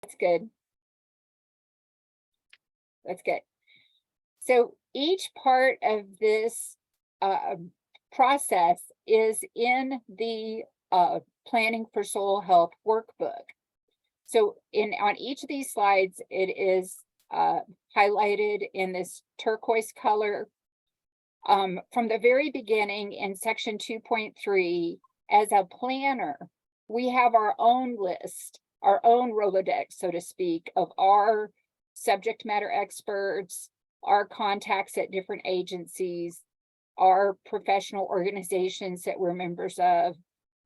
That's good. That's good. So each part of this process is in the Planning for Soil Health workbook. So on each of these slides, it is highlighted in this turquoise color. From the very beginning in section 2.3, as a planner, we have our own list, our own Rolodex, so to speak, of our subject matter experts, our contacts at different agencies, our professional organizations that we're members of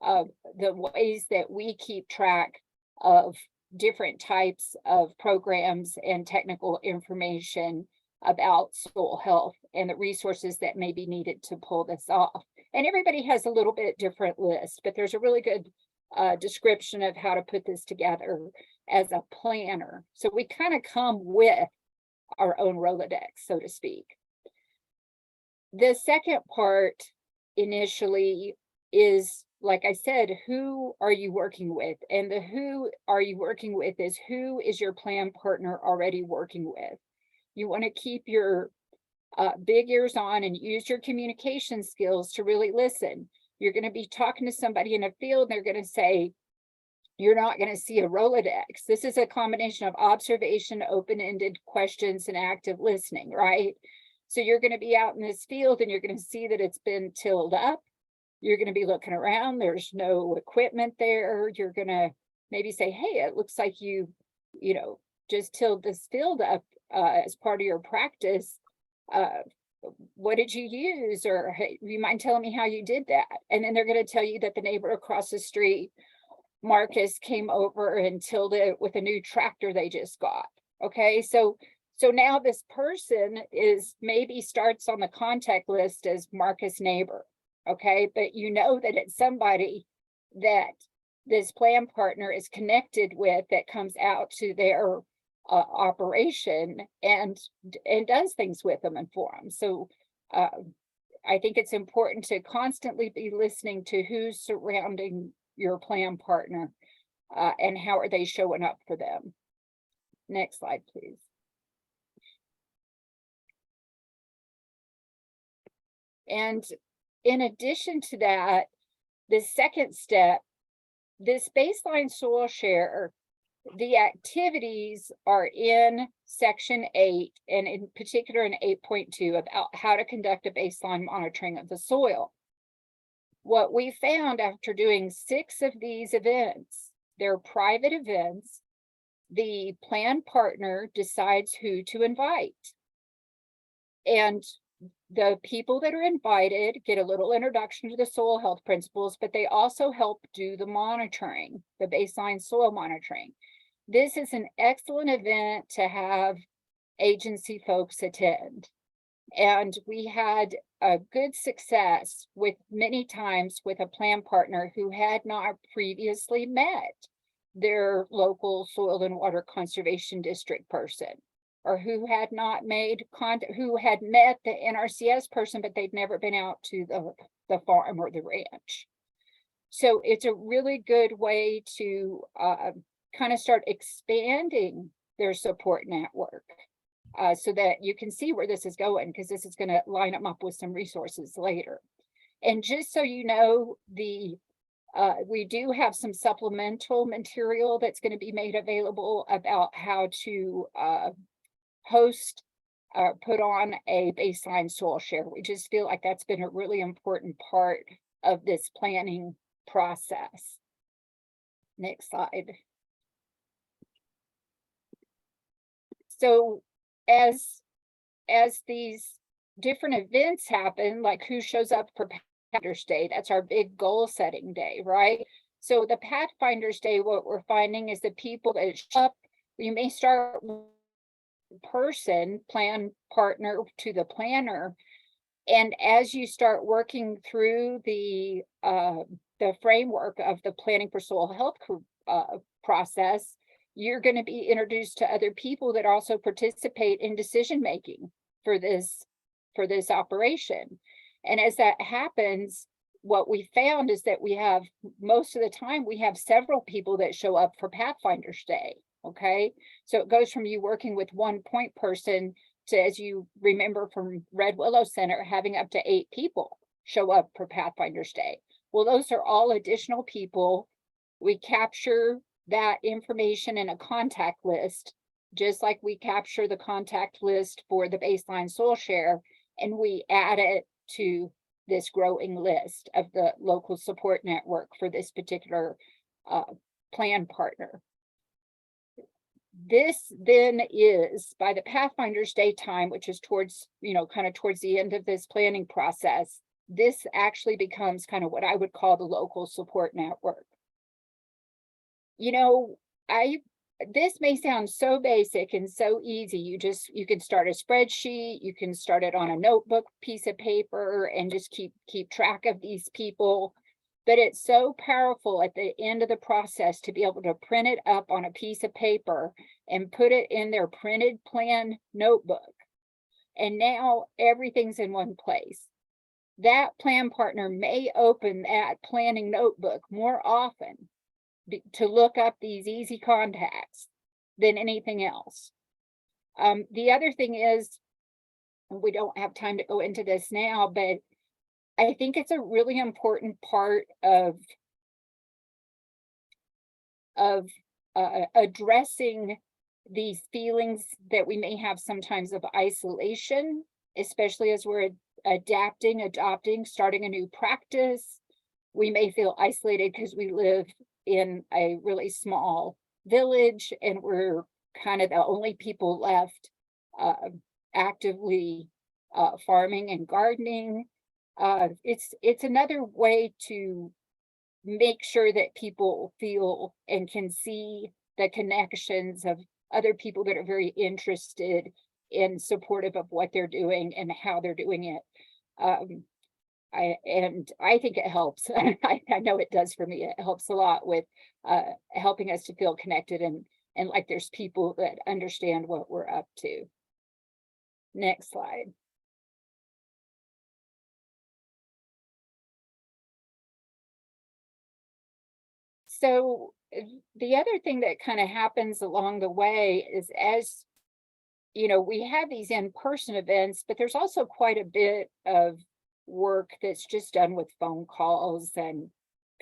the ways that we keep track of different types of programs and technical information about soil health and the resources that may be needed to pull this off. And everybody has a little bit different list, but there's a really good description of how to put this together as a planner. So we kind of come with our own Rolodex, so to speak. The second part initially is, like I said, who are you working with? And the who are you working with is who is your plan partner already working with. You want to keep your big ears on and use your communication skills to really listen. You're going to be talking to somebody in a field, they're going to say, you're not going to see a Rolodex. This is a combination of observation, open-ended questions, and active listening, right? So you're going to be out in this field and you're going to see that it's been tilled up. You're going to be looking around. There's no equipment there. You're going to maybe say, hey, it looks like you just tilled this field up as part of your practice. What did you use? Or hey, you mind telling me how you did that? And then they're going to tell you that the neighbor across the street, Marcus, came over and tilled it with a new tractor they just got. Okay, so now this person is maybe starts on the contact list as Marcus' neighbor. Okay, but you know that it's somebody that this plan partner is connected with that comes out to their operation and does things with them and for them. So I think it's important to constantly be listening to who's surrounding your plan partner and how are they showing up for them. Next slide, please. And in addition to that, the second step, this baseline soil share, the activities are in section 8, and in particular in 8.2 about how to conduct a baseline monitoring of the soil. What we found after doing 6 of these events, they're private events, the plan partner decides who to invite. And the people that are invited get a little introduction to the soil health principles, but they also help do the monitoring, the baseline soil monitoring. This is an excellent event to have agency folks attend. And we had a good success with many times with a plan partner who had not previously met their local soil and water conservation district person, or who had not made contact, who had met the NRCS person, but they'd never been out to the farm or the ranch. So it's a really good way to kind of start expanding their support network so that you can see where this is going, because this is going to line them up with some resources later. And just so you know, we do have some supplemental material that's going to be made available about how to host, put on a baseline soil share. We just feel like that's been a really important part of this planning process. Next slide. So as these different events happen, like who shows up for Pathfinder's Day, that's our big goal setting day, right? So the Pathfinder's Day, what we're finding is the people that show up, you may start person, plan partner to the planner, and as you start working through the framework of the Planning for Soil Health process, you're going to be introduced to other people that also participate in decision making for this operation. And as that happens, what we found is that we have, most of the time, we have several people that show up for Pathfinder's Day. Okay, so it goes from you working with one point person to, as you remember from Red Willow Center, having up to 8 people show up for Pathfinders Day. Well, those are all additional people. We capture that information in a contact list, just like we capture the contact list for the baseline soil share, and we add it to this growing list of the local support network for this particular plan partner. This then is, by the Pathfinders Day time, which is towards, kind of towards the end of this planning process, this actually becomes kind of what I would call the local support network. This may sound so basic and so easy. You can start a spreadsheet, you can start it on a notebook piece of paper and just keep track of these people. But it's so powerful at the end of the process to be able to print it up on a piece of paper and put it in their printed plan notebook. And now everything's in one place. That plan partner may open that planning notebook more often to look up these easy contacts than anything else. The other thing is, we don't have time to go into this now, but I think it's a really important part of addressing these feelings that we may have sometimes of isolation, especially as we're adopting, starting a new practice. We may feel isolated because we live in a really small village and we're kind of the only people left actively farming and gardening. It's another way to make sure that people feel and can see the connections of other people that are very interested and supportive of what they're doing and how they're doing it. I think it helps. I know it does for me. It helps a lot with helping us to feel connected and like there's people that understand what we're up to. Next slide. So the other thing that kind of happens along the way is, as we have these in-person events, but there's also quite a bit of work that's just done with phone calls and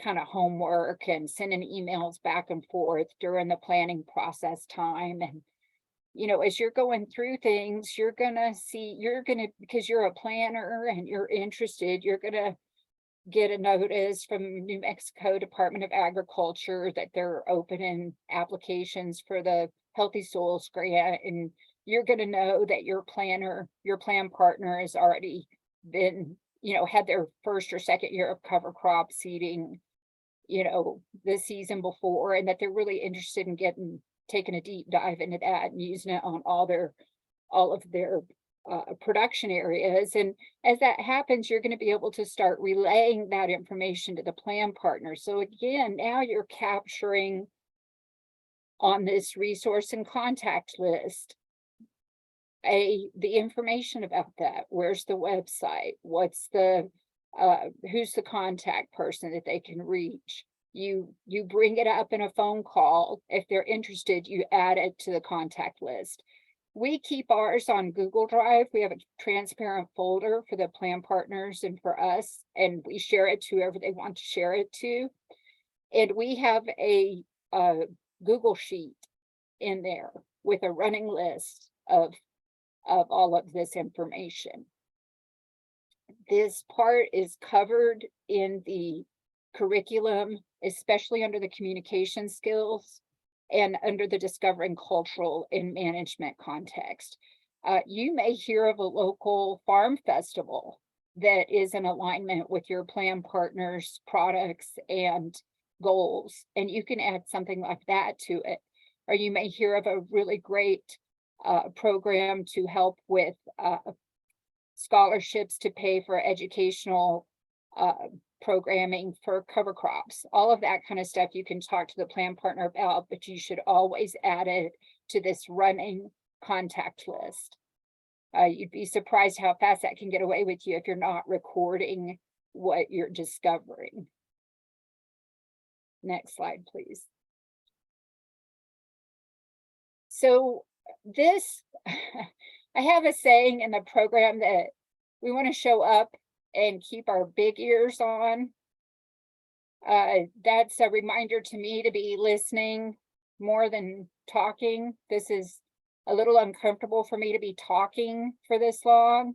kind of homework and sending emails back and forth during the planning process time. And as you're going through things, because you're a planner and you're interested, you're gonna get a notice from New Mexico Department of Agriculture that they're opening applications for the Healthy Soils Grant, and you're going to know that your plan partner has already been, had their first or second year of cover crop seeding, the season before, and that they're really interested in taking a deep dive into that and using it on all of their production areas. And as that happens, you're going to be able to start relaying that information to the plan partner. So again, now you're capturing on this resource and contact list the information about that. Where's the website? What's the who's the contact person that they can reach? You bring it up in a phone call. If they're interested, you add it to the contact list. We keep ours on Google Drive. We have a transparent folder for the plan partners and for us, and we share it to whoever they want to share it to. And we have a Google sheet in there with a running list of all of this information. This part is covered in the curriculum, especially under the communication skills and under the discovering cultural and management context. You may hear of a local farm festival that is in alignment with your plan partners' products and goals, and you can add something like that to it. Or you may hear of a really great program to help with scholarships to pay for educational programming for cover crops. All of that kind of stuff you can talk to the plan partner about, but you should always add it to this running contact list. You'd be surprised how fast that can get away with you if you're not recording what you're discovering. Next slide, please. So this, I have a saying in the program that we want to show up and keep our big ears on. That's a reminder to me to be listening more than talking. This is a little uncomfortable for me to be talking for this long.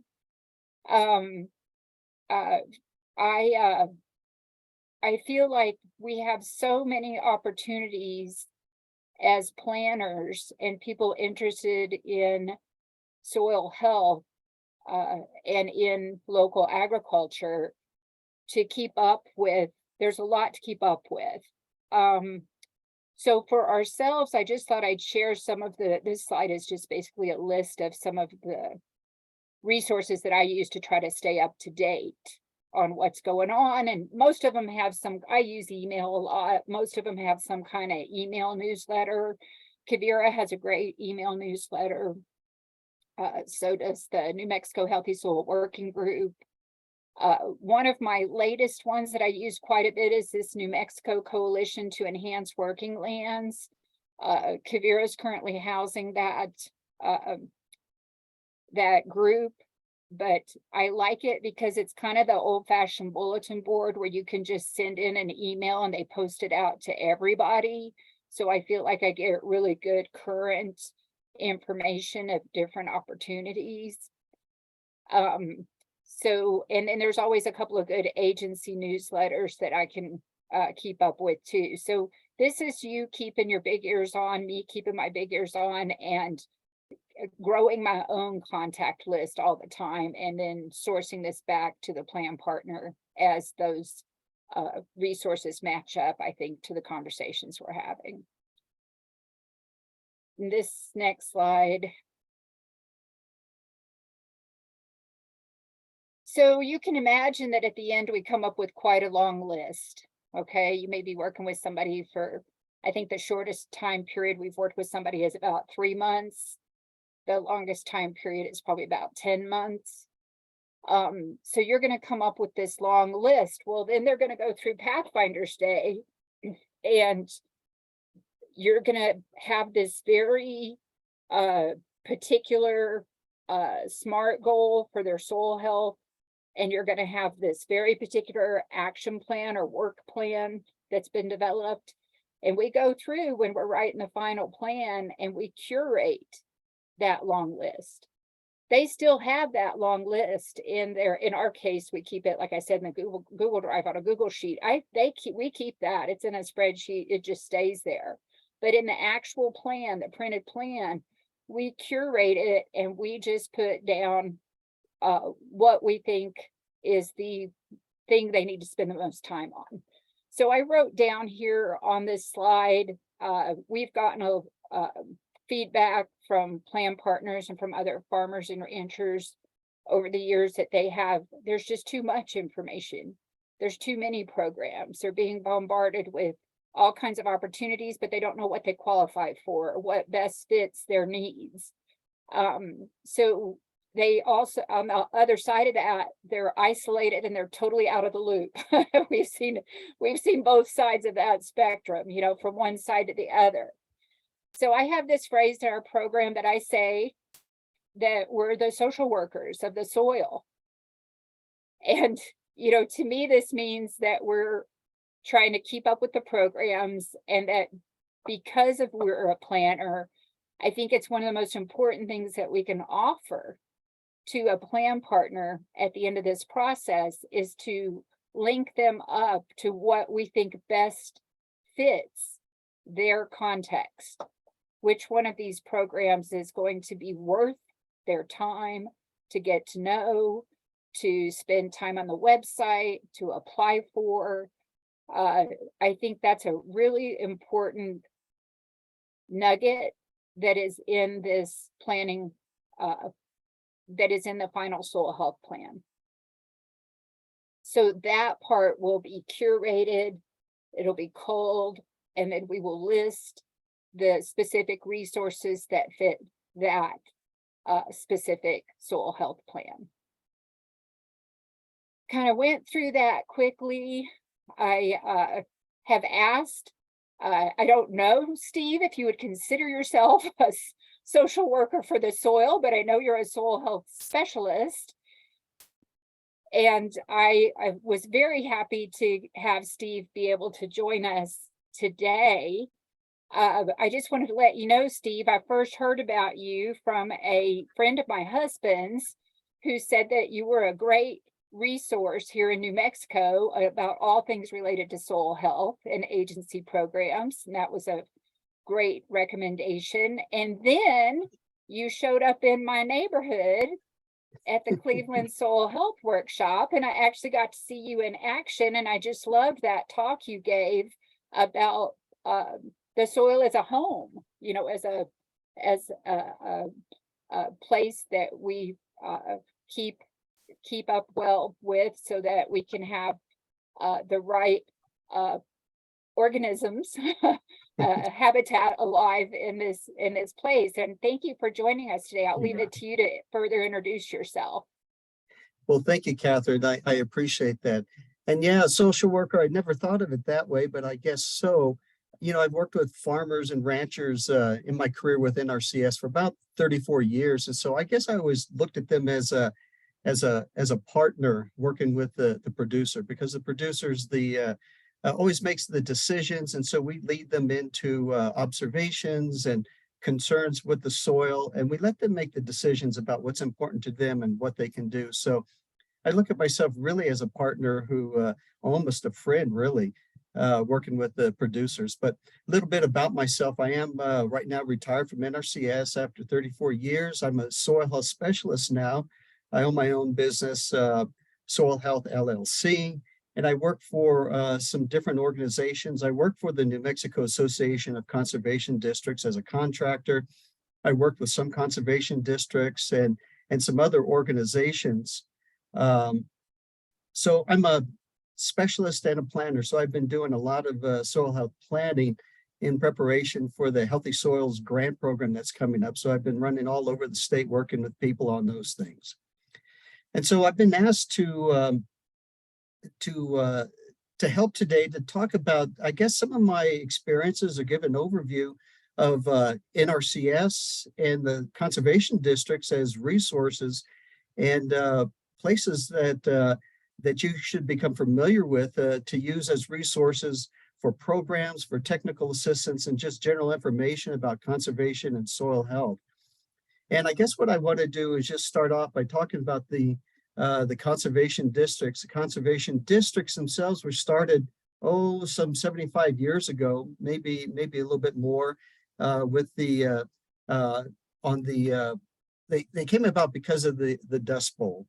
Um, uh, I I feel like we have so many opportunities as planners and people interested in soil health and in local agriculture to keep up with. There's a lot to keep up with. Um, so for ourselves, I just thought I'd share some of this slide is just basically a list of some of the resources that I use to try to stay up to date on what's going on. And most of them have some, I use email a lot. Most of them have some kind of email newsletter. Quivira has a great email newsletter. So does the New Mexico Healthy Soil Working Group. One of my latest ones that I use quite a bit is this New Mexico Coalition to Enhance Working Lands. Quivira is currently housing that group, but I like it because it's kind of the old-fashioned bulletin board where you can just send in an email and they post it out to everybody. So I feel like I get really good current information of different opportunities. So, and then there's always a couple of good agency newsletters that I can keep up with too. So this is you keeping your big ears on, me keeping my big ears on, and growing my own contact list all the time, and then sourcing this back to the plan partner as those resources match up, I think, to the conversations we're having. And this next slide. So you can imagine that at the end, we come up with quite a long list. Okay, you may be working with somebody for, I think the shortest time period we've worked with somebody is about 3 months. The longest time period is probably about 10 months. So you're going to come up with this long list. Well, then they're going to go through Pathfinder's Day, and you're going to have this very particular SMART goal for their soil health. And you're going to have this very particular action plan or work plan that's been developed. And we go through when we're writing the final plan and we curate that long list. They still have that long list in there. In our case, we keep it, like I said, in the Google Drive on a Google sheet. We keep that. It's in a spreadsheet. It just stays there. But in the actual plan, the printed plan, we curate it and we just put down what we think is the thing they need to spend the most time on. So I wrote down here on this slide, we've gotten a feedback from plan partners and from other farmers and ranchers over the years that there's just too much information. There's too many programs. They're being bombarded with all kinds of opportunities, but they don't know what they qualify for or what best fits their needs. So they also, on the other side of that, they're isolated and they're totally out of the loop. We've seen both sides of that spectrum, from one side to the other. So I have this phrase in our program that I say that we're the social workers of the soil. And, to me, this means that we're trying to keep up with the programs, and that because of we're a planner, I think it's one of the most important things that we can offer to a plan partner at the end of this process is to link them up to what we think best fits their context. Which one of these programs is going to be worth their time to get to know, to spend time on the website, to apply for. I think that's a really important nugget that is in this planning, that is in the final soil health plan. So that part will be curated, it'll be culled, and then we will list the specific resources that fit that specific soil health plan. Kind of went through that quickly. I have asked I don't know, Steve, if you would consider yourself a social worker for the soil, but I know you're a soil health specialist. And I was very happy to have Steve be able to join us today. I just wanted to let you know, Steve, I first heard about you from a friend of my husband's who said that you were a great resource here in New Mexico about all things related to soil health and agency programs. And that was a great recommendation. And then you showed up in my neighborhood at the Cleveland Soil Health Workshop, and I actually got to see you in action. And I just loved that talk you gave about the soil as a home, you know, as a place that we keep up well with, so that we can have the right organisms habitat alive in this place. And thank you for joining us today. I'll leave it to you to further introduce yourself. Well, thank you, Catherine. I appreciate that. And yeah, social worker, I never thought of it that way, but I guess so. You know, I've worked with farmers and ranchers in my career with NRCS for about 34 years. And so I guess I always looked at them as a partner working with the producer, because the producer's always makes the decisions. And so we lead them into observations and concerns with the soil, and we let them make the decisions about what's important to them and what they can do. So I look at myself really as a partner who, almost a friend, really, working with the producers. But a little bit about myself. I am right now retired from NRCS after 34 years. I'm a soil health specialist now. I own my own business, Soil Health LLC, and I work for some different organizations. I work for the New Mexico Association of Conservation Districts as a contractor. I worked with some conservation districts and some other organizations. So I'm a specialist and a planner. So I've been doing a lot of soil health planning in preparation for the Healthy Soils grant program that's coming up. So I've been running all over the state working with people on those things. And so I've been asked to help today to talk about, I guess, some of my experiences, or give an overview of NRCS and the conservation districts as resources and places that you should become familiar with to use as resources for programs, for technical assistance, and just general information about conservation and soil health. And I guess what I want to do is just start off by talking about the conservation districts. The conservation districts themselves were started, some 75 years ago, maybe a little bit more, with they came about because of the Dust Bowl.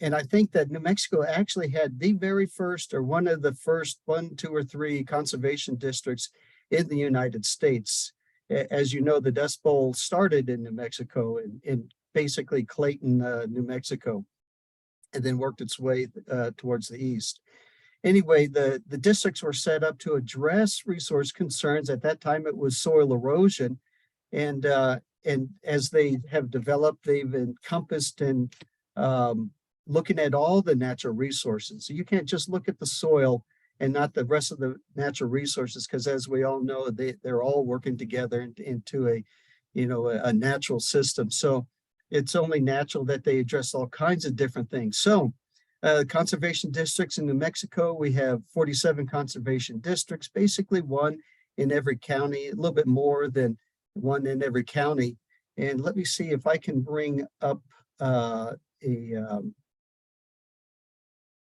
And I think that New Mexico actually had the very first, or one of the first 1, 2, or 3 conservation districts in the United States. As you know, the Dust Bowl started in New Mexico, in basically Clayton, New Mexico, and then worked its way towards the east. Anyway, the districts were set up to address resource concerns. At that time, it was soil erosion. And as they have developed, they've encompassed and looking at all the natural resources. So you can't just look at the soil and not the rest of the natural resources, because as we all know, they're all working together into a natural system. So it's only natural that they address all kinds of different things. So conservation districts in New Mexico, we have 47 conservation districts, basically one in every county, a little bit more than one in every county. And let me see if I can bring up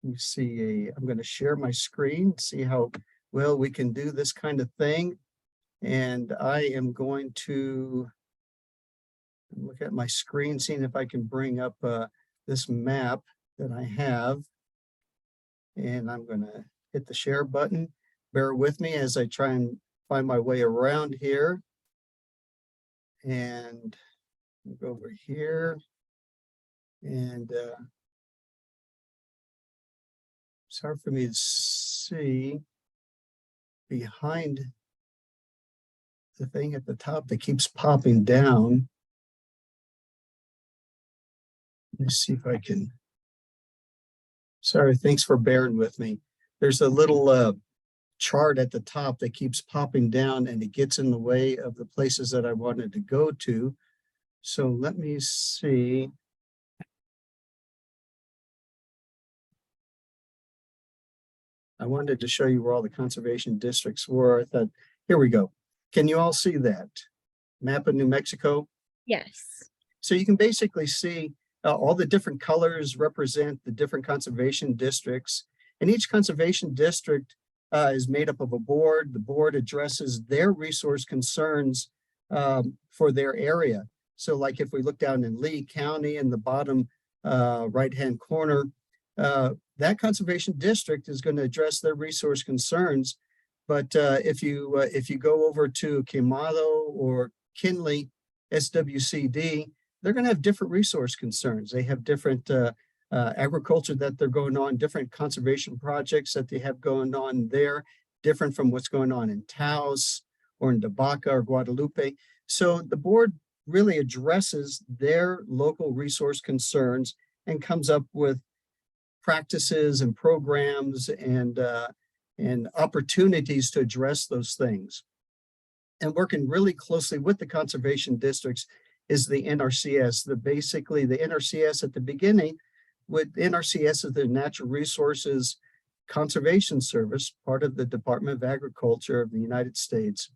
I'm going to share my screen, see how well we can do this kind of thing. And I am going to look at my screen, seeing if I can bring up this map that I have. And I'm going to hit the share button. Bear with me as I try and find my way around here. And we'll go over here. And it's hard for me to see behind the thing at the top that keeps popping down. Let me see if I can. Sorry, thanks for bearing with me. There's a little chart at the top that keeps popping down, and it gets in the way of the places that I wanted to go to. So let me see. I wanted to show you where all the conservation districts were. I thought, here we go. Can you all see that map of New Mexico? Yes. So you can basically see all the different colors represent the different conservation districts. And each conservation district is made up of a board. The board addresses their resource concerns for their area. So like if we look down in Lee County in the bottom right-hand corner, that conservation district is going to address their resource concerns. But if you go over to Quemado or Kinley, SWCD, they're going to have different resource concerns. They have different agriculture that they're going on, different conservation projects that they have going on there, different from what's going on in Taos or in Dabaca or Guadalupe. So the board really addresses their local resource concerns and comes up with practices and programs and opportunities to address those things. And working really closely with the conservation districts is the NRCS. Basically the NRCS at the beginning, with NRCS is the Natural Resources Conservation Service, part of the Department of Agriculture of the United States.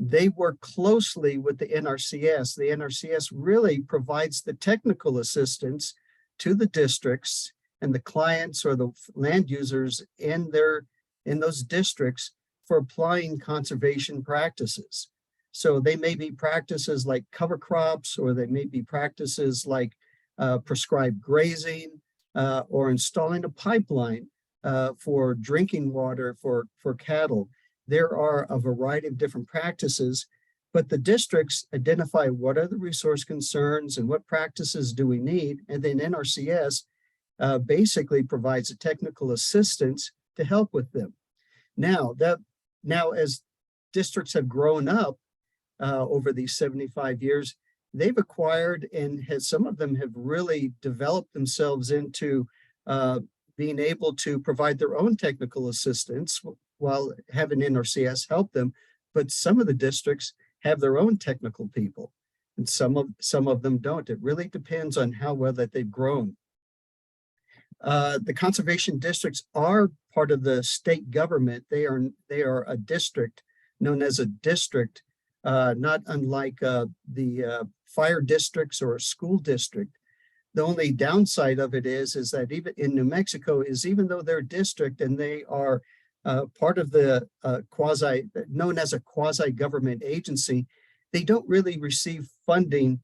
They work closely with the NRCS. The NRCS really provides the technical assistance to the districts and the clients or the land users in those districts for applying conservation practices. So they may be practices like cover crops, or they may be practices like prescribed grazing or installing a pipeline for drinking water for cattle. There are a variety of different practices, but the districts identify what are the resource concerns and what practices do we need, and then NRCS basically provides a technical assistance to help with them. Now, as districts have grown up over these 75 years, they've acquired and some of them have really developed themselves into being able to provide their own technical assistance while having NRCS help them. But some of the districts have their own technical people, and some of them don't. It really depends on how well that they've grown. The conservation districts are part of the state government. They are a district known as a district, not unlike the fire districts or a school district. The only downside of it is that even in New Mexico, even though they're a district and they are part of the known as a quasi-government agency, they don't really receive funding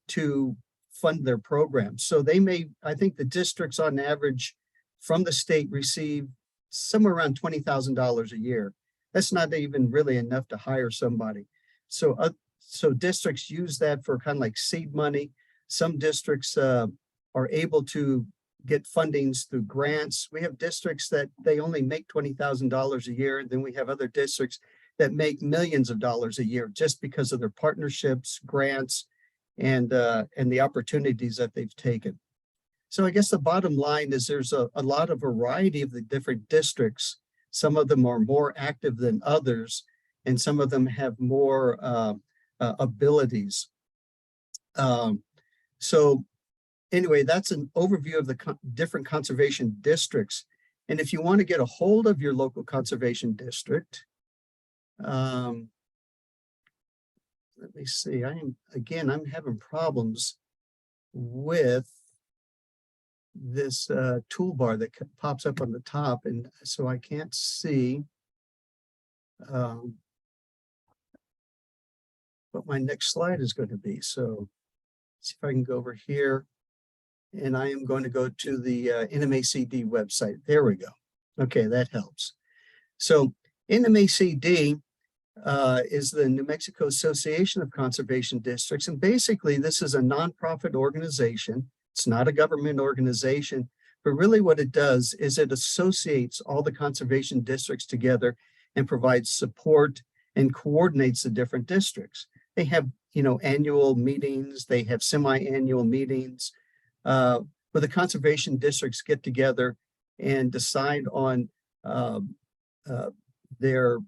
to fund their programs. So I think the districts on average from the state receive somewhere around $20,000 a year. That's not even really enough to hire somebody. So districts use that for kind of like seed money. Some districts are able to get fundings through grants. We have districts that they only make $20,000 a year. And then we have other districts that make millions of dollars a year just because of their partnerships, grants, and the opportunities that they've taken. So I guess the bottom line is there's a lot of variety of the different districts. Some of them are more active than others, and some of them have more abilities. So anyway, that's an overview of the different conservation districts. And if you want to get a hold of your local conservation district, let me see, I'm having problems with this toolbar that pops up on the top, and so I can't see what my next slide is going to be. So see if I can go over here, and I am going to go to the NMACD website. There we go. Okay, that helps. So NMACD is the New Mexico Association of Conservation Districts. And basically, this is a nonprofit organization. It's not a government organization, but really what it does is it associates all the conservation districts together and provides support and coordinates the different districts. They have, annual meetings, they have semi-annual meetings, where the conservation districts get together and decide on um, their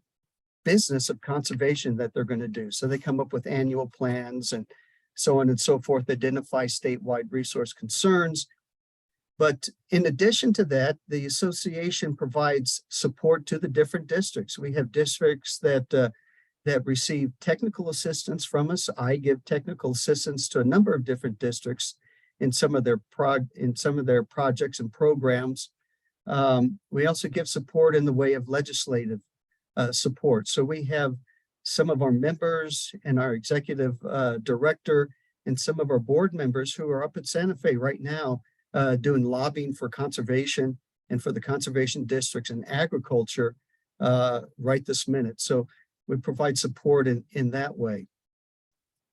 business of conservation that they're going to do. So they come up with annual plans and so on and so forth, identify statewide resource concerns. But in addition to that, the association provides support to the different districts. We have districts that receive technical assistance from us. I give technical assistance to a number of different districts in some of their projects and programs. We also give support in the way of legislative support. So we have some of our members and our executive director and some of our board members who are up at Santa Fe right now doing lobbying for conservation and for the conservation districts and agriculture right this minute. So we provide support in that way.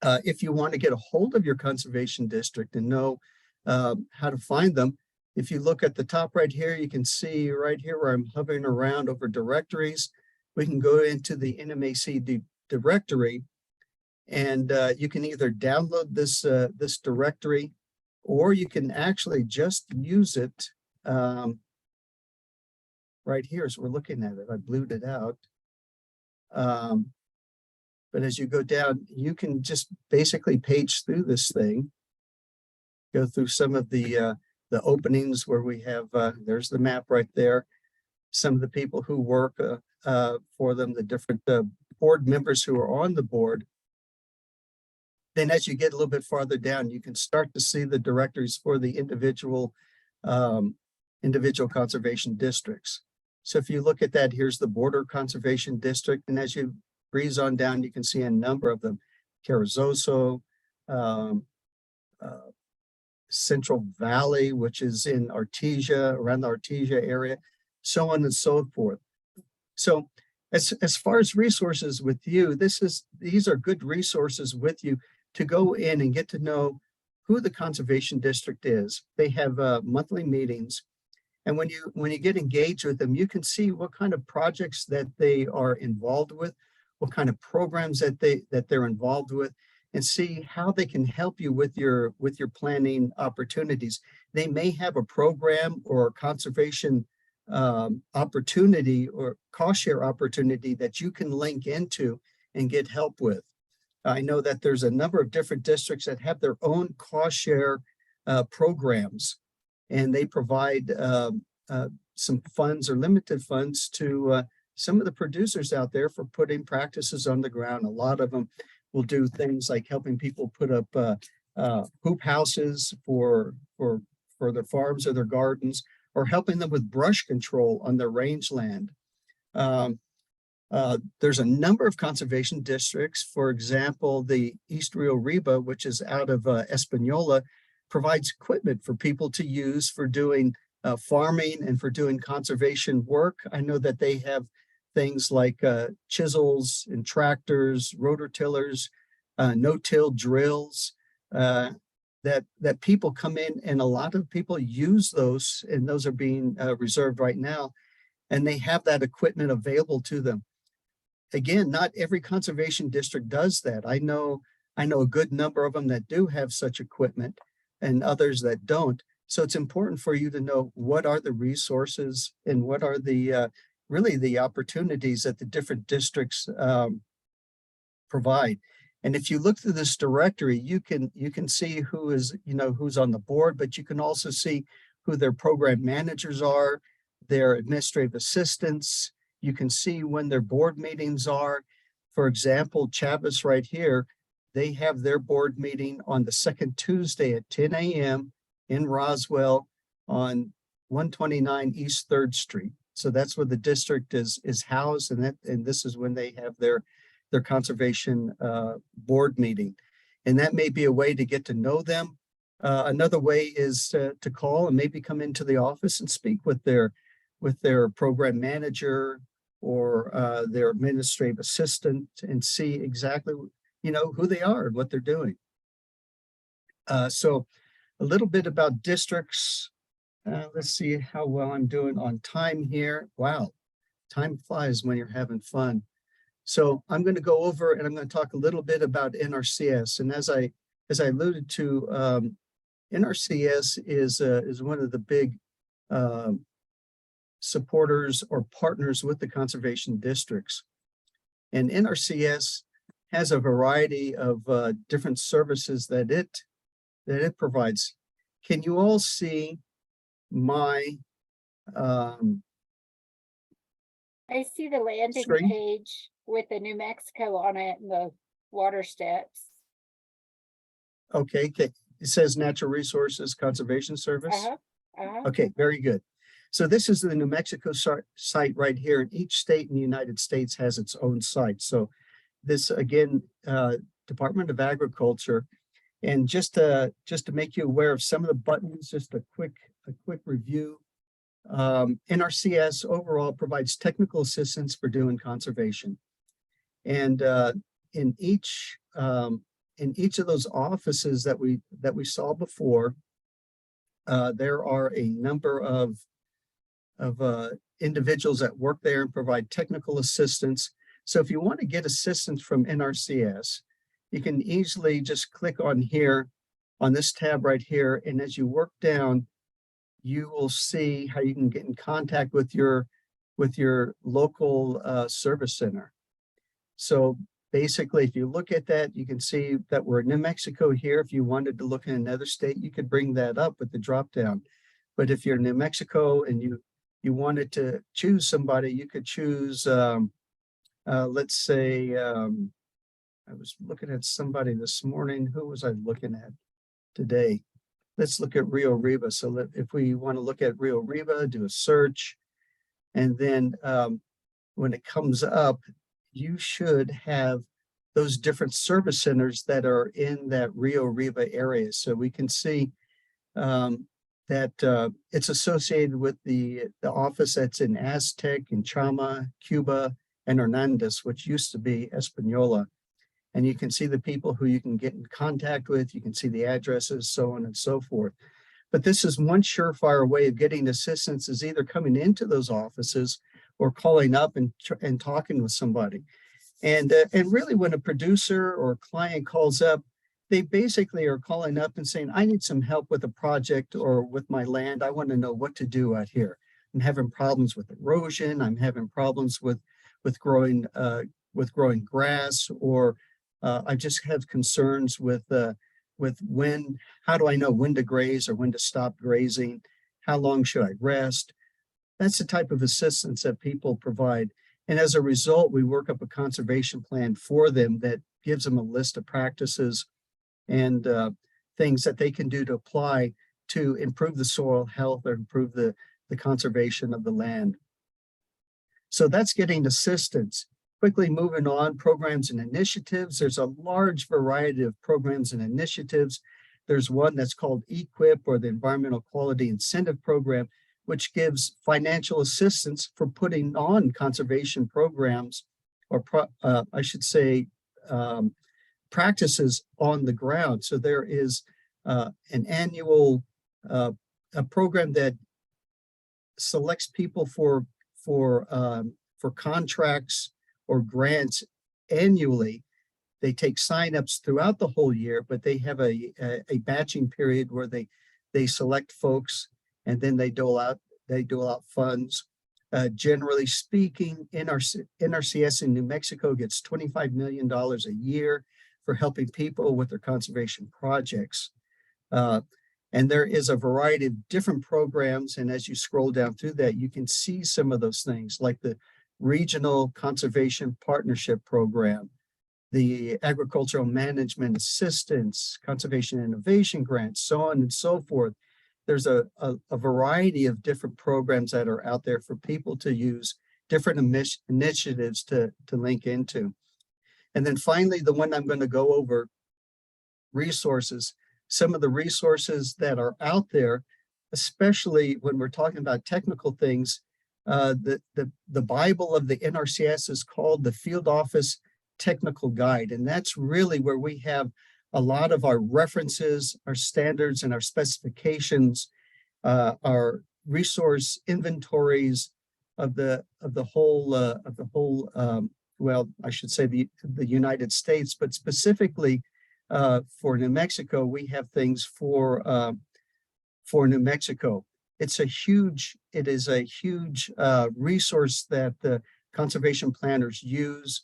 If you want to get a hold of your conservation district and know how to find them, if you look at the top right here, you can see right here where I'm hovering around over directories. We can go into the NMAC directory, and you can either download this directory, or you can actually just use it right here as we're looking at it. I blued it out. But as you go down, you can just basically page through this thing, go through some of the openings where we have, there's the map right there, some of the people who work for them, the different board members who are on the board. Then as you get a little bit farther down, you can start to see the directories for the individual conservation districts. So if you look at that, here's the Border Conservation District. And as you breeze on down, you can see a number of them: Carrizoso, Central Valley, which is in Artesia, around the Artesia area, so on and so forth. So as far as resources with you, these are good resources with you to go in and get to know who the conservation district is. They have monthly meetings. And when you get engaged with them, you can see what kind of projects that they are involved with, what kind of programs that they're involved with, and see how they can help you with your planning opportunities. They may have a program or a conservation opportunity or cost share opportunity that you can link into and get help with. I know that there's a number of different districts that have their own cost share programs, and they provide some funds or limited funds to some of the producers out there for putting practices on the ground. A lot of them will do things like helping people put up hoop houses for their farms or their gardens, or helping them with brush control on their rangeland. There's a number of conservation districts. For example, the East Rio Reba, which is out of Espanola, provides equipment for people to use for doing farming and for doing conservation work. I know that they have things like chisels and tractors, rototillers, no-till drills, that people come in, and a lot of people use those, and those are being reserved right now, and they have that equipment available to them. Again, not every conservation district does that. I know a good number of them that do have such equipment, and others that don't. So it's important for you to know what are the resources and what are the really the opportunities that the different districts provide. And if you look through this directory, you can see who is, who's on the board, but you can also see who their program managers are, their administrative assistants. You can see when their board meetings are. For example, Chavis right here, they have their board meeting on the second Tuesday at 10 a.m. in Roswell on 129 East 3rd Street. So that's where the district is housed, and this is when they have their conservation board meeting. And that may be a way to get to know them. Another way is to call and maybe come into the office and speak with their program manager or their administrative assistant and see exactly who they are and what they're doing. So a little bit about districts. Let's see how well I'm doing on time here. Wow, time flies when you're having fun. So I'm going to go over and I'm going to talk a little bit about NRCS. And as I alluded to, NRCS is one of the big supporters or partners with the conservation districts. And NRCS has a variety of different services that it provides. Can you all see my I see the landing screen? page with the New Mexico on it and the water steps. Okay, it says Natural Resources Conservation Service. Uh-huh, uh-huh. Okay, very good. So this is the New Mexico site right here, and each state in the United States has its own site. So this, again, Department of Agriculture. And just to make you aware of some of the buttons, just a quick review. NRCS overall provides technical assistance for doing conservation. And in each of those offices that we saw before, there are a number of individuals that work there and provide technical assistance. So if you want to get assistance from NRCS, you can easily just click on here, on this tab right here. And as you work down, you will see how you can get in contact with your local service center. So basically, if you look at that, you can see that we're in New Mexico here. If you wanted to look in another state, you could bring that up with the drop down. But if you're in New Mexico and you wanted to choose somebody, you could choose, let's say, I was looking at somebody this morning. Who was I looking at today? Let's look at Rio Riva. So if we want to look at Rio Riva, do a search. And then when it comes up, you should have those different service centers that are in that Rio Riva area. So we can see that it's associated with the office that's in Aztec, in Chama, Cuba, and Hernandez, which used to be Española. And you can see the people who you can get in contact with. You can see the addresses, so on and so forth. But this is one surefire way of getting assistance, is either coming into those offices or calling up and talking with somebody. And really, when a producer or a client calls up, they basically are calling up and saying, I need some help with a project or with my land. I want to know what to do out here. I'm having problems with erosion. I'm having problems with growing grass, or I just have concerns with when, how do I know when to graze or when to stop grazing? How long should I rest? That's the type of assistance that people provide. And as a result, we work up a conservation plan for them that gives them a list of practices and things that they can do to apply to improve the soil health or improve the conservation of the land. So that's getting assistance. Quickly moving on, programs and initiatives. There's a large variety of programs and initiatives. There's one that's called EQIP, or the Environmental Quality Incentive Program, which gives financial assistance for putting on conservation programs, or I should say practices on the ground. So there is an annual a program that selects people for contracts or grants annually. They take signups throughout the whole year, but they have a batching period where they select folks and then they dole out funds. Generally speaking, NRCS in New Mexico gets $25 million a year for helping people with their conservation projects. And there is a variety of different programs. And as you scroll down through that, you can see some of those things, like the Regional Conservation Partnership Program, the Agricultural Management Assistance, Conservation Innovation Grants, so on and so forth. There's a variety of different programs that are out there for people to use, different initiatives to link into. And then finally, the one I'm going to go over, resources. Some of the resources that are out there, especially when we're talking about technical things, the Bible of the NRCS is called the Field Office Technical Guide. And that's really where we have a lot of our references, our standards, and our specifications, our resource inventories of the whole well, I should say the United States, but specifically for New Mexico, we have things for New Mexico. it is a huge resource that the conservation planners use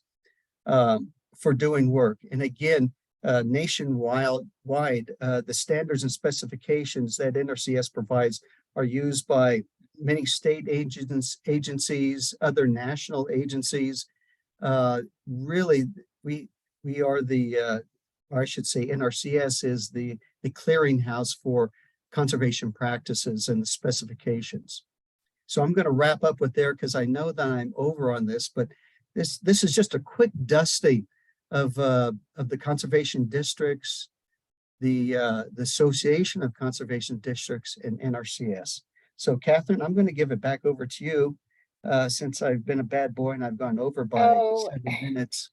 for doing work. And again, nationwide, the standards and specifications that NRCS provides are used by many state agencies, other national agencies. Really, we are the, or I should say, NRCS is the clearinghouse for conservation practices and the specifications. So I'm going to wrap up with there because I know that I'm over on this, but this is just a quick dusting of the conservation districts, the Association of Conservation Districts, and NRCS. So Catherine, I'm going to give it back over to you since I've been a bad boy and I've gone over by Oh, 7 minutes.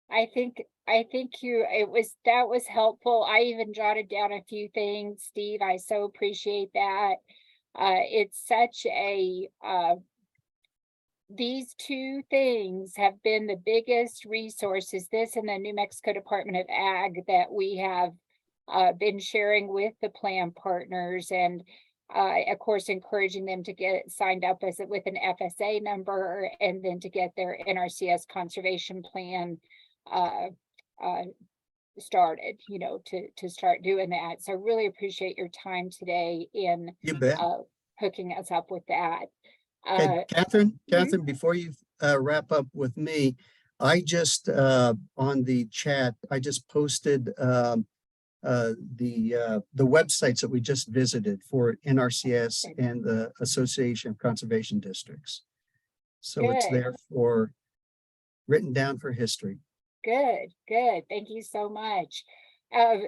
I think that was helpful. I even jotted down a few things, Steve. I so appreciate that. It's such a these two things have been the biggest resources, this and the New Mexico Department of Ag, that we have been sharing with the plan partners, and of course encouraging them to get signed up with an FSA number, and then to get their NRCS conservation plan started, to start doing that. So I really appreciate your time today in You bet. hooking us up with that. Okay, Catherine, mhm. before you wrap up with me, I just on the chat, I just posted the websites that we just visited for NRCS and the Association of Conservation Districts. So it's Good. there for written down for history. Good. Thank you so much.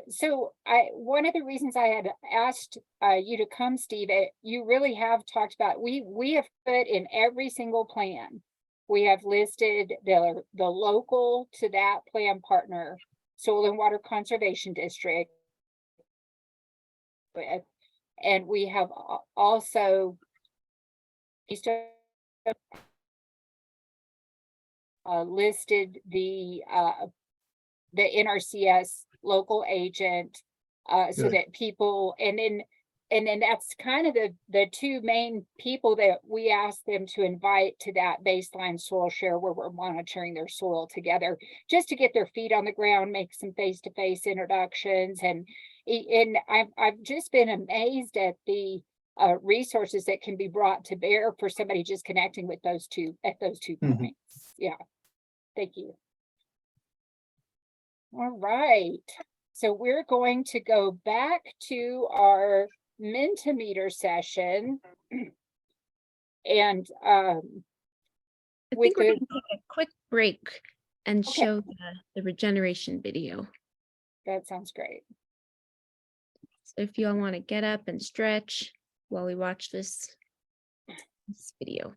So one of the reasons I had asked you to come, Steve, you really have talked about, we have put in every single plan, we have listed the local to that plan partner, Soil and Water Conservation District. And we have also listed the NRCS local agent, so Good. that people, and then that's kind of the two main people that we ask them to invite to that baseline soil share, where we're monitoring their soil together, just to get their feet on the ground, make some face-to-face introductions. And I've just been amazed at the resources that can be brought to bear for somebody just connecting with those two at those 2 Mhm. points. Yeah, thank you. All right, so we're going to go back to our Mentimeter session. And I with think we're the, going to take a quick break and Okay. show the regeneration video. that sounds great. So if you all want to get up and stretch while we watch this video.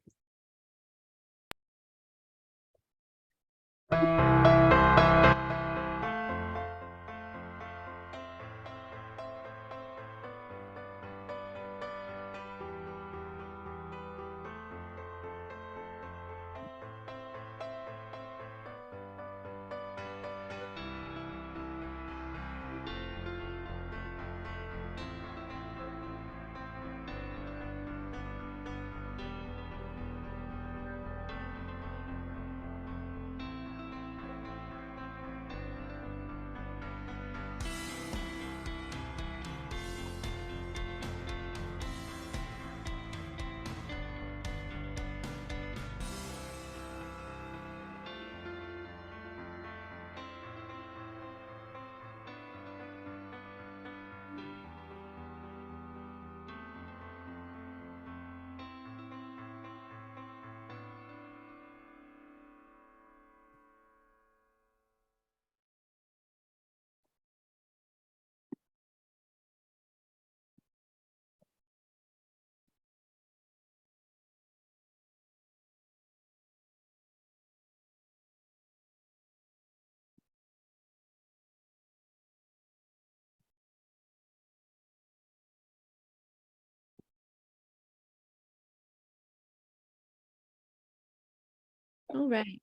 All right.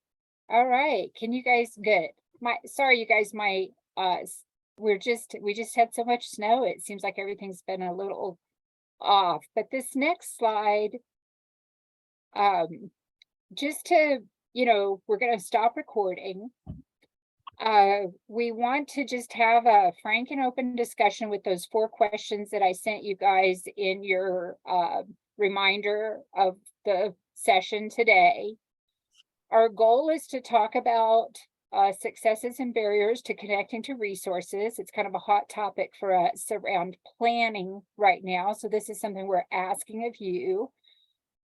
All right, can you guys, good. Sorry, you guys, we just had so much snow. It seems like everything's been a little off, but this next slide, just to, we're gonna stop recording. We want to just have a frank and open discussion with those 4 questions that I sent you guys in your reminder of the session today. Our goal is to talk about successes and barriers to connecting to resources. It's kind of a hot topic for us around planning right now. So this is something we're asking of you.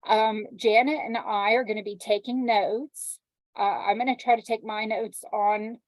Janet and I are going to be taking notes. I'm going to try to take my notes on